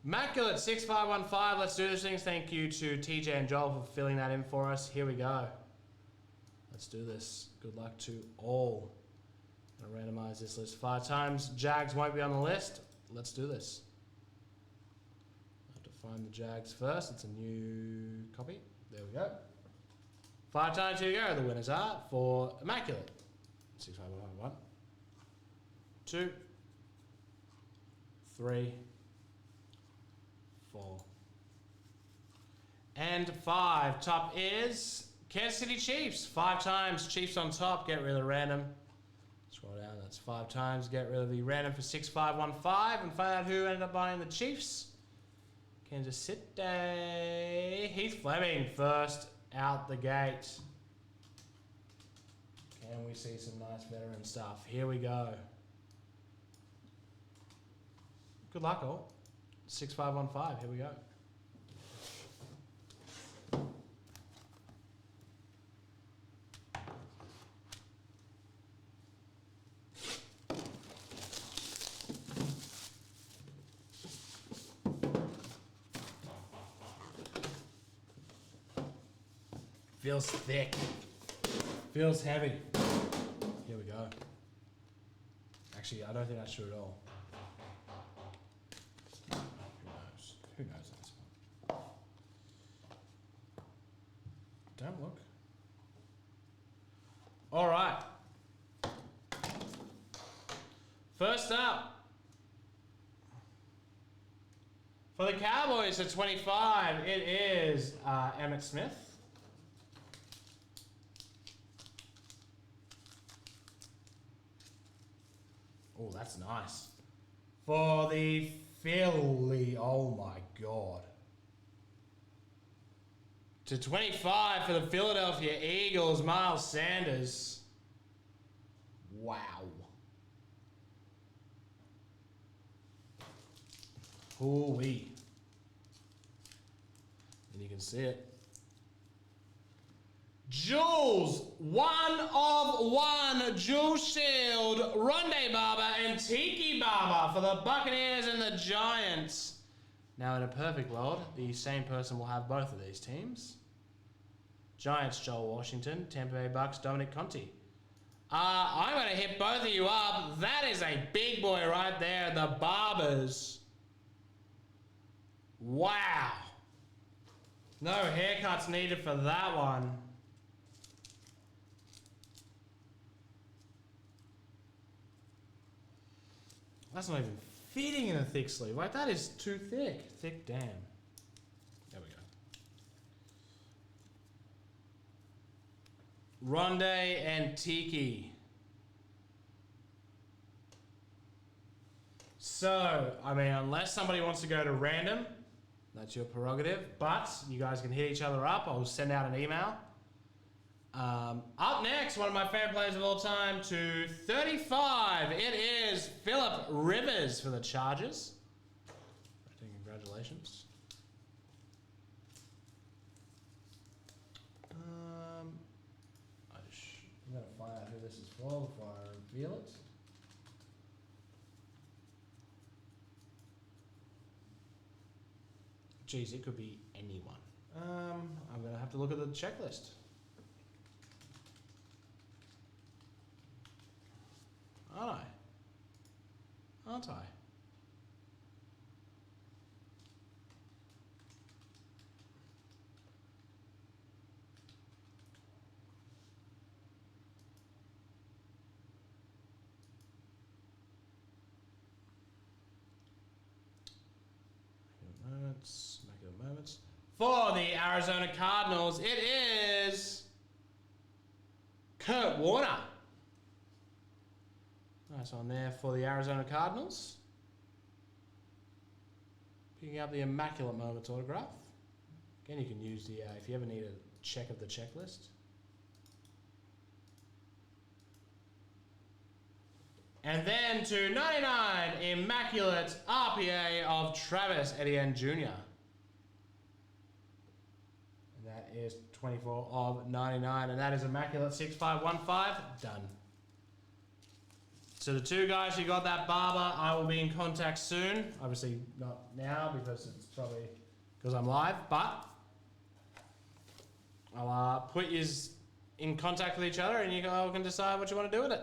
Immaculate 6515. Let's do this thing. Thank you to TJ and Joel for filling that in for us. Here we go. Let's do this. Good luck to all. I'm going to randomize this list 5 times. JAGS won't be on the list. Let's do this. I have to find the JAGS first. It's a new copy. There we go. 5 times, here you go. The winners are for Immaculate. 6511. 2, 3, 4, and 5. Top is Kansas City Chiefs. 5 times. Chiefs on top. Get rid of the random. Scroll down. That's 5 times. Get rid of the random for 6515 and find out who ended up buying the Chiefs. Kansas City. Heath Fleming first out the gate. Can we see some nice veteran stuff? Here we go. Good luck all. 6515. Here we go. Feels thick. Feels heavy. Here we go. Actually, I don't think that's true at all. Who knows? Who knows at this point? Don't look. All right. First up, for the Cowboys at 25, it is Emmitt Smith. Oh, that's nice. For the Philly, oh my God. To 25 for the Philadelphia Eagles, Miles Sanders. Wow. Hoo-wee. And you can see it. Jules, 1 of 1, Jules Shield, Rondé Barber, and Tiki Barber for the Buccaneers and the Giants. Now, in a perfect world, the same person will have both of these teams. Giants, Joel Washington, Tampa Bay Bucks, Dominic Conti. I'm going to hit both of you up. That is a big boy right there, the Barbers. Wow. No haircuts needed for that one. That's not even fitting in a thick sleeve. Like, that is too thick. Thick, damn. There we go. Rondé and Tiki. So, I mean, unless somebody wants to go to random, that's your prerogative. But you guys can hit each other up. I'll send out an email. Up next, one of my favorite players of all time, to 35. It is Phillip Rivers for the Chargers. Congratulations. I'm going to find out who this is for before I reveal it. Geez, it could be anyone. I'm going to have to look at the checklist. Aren't I? Moments. For the Arizona Cardinals, it is Kurt Warner. Nice one there for the Arizona Cardinals. Picking up the Immaculate Moments autograph. Again, you can use the, if you ever need a check of the checklist. And then to 99, Immaculate RPA of Travis Etienne Jr. And that is 24 of 99. And that is Immaculate 6515. Done. So the two guys who got that barber, I will be in contact soon. Obviously not now because it's probably because I'm live, but I'll put you in contact with each other and you all can decide what you want to do with it.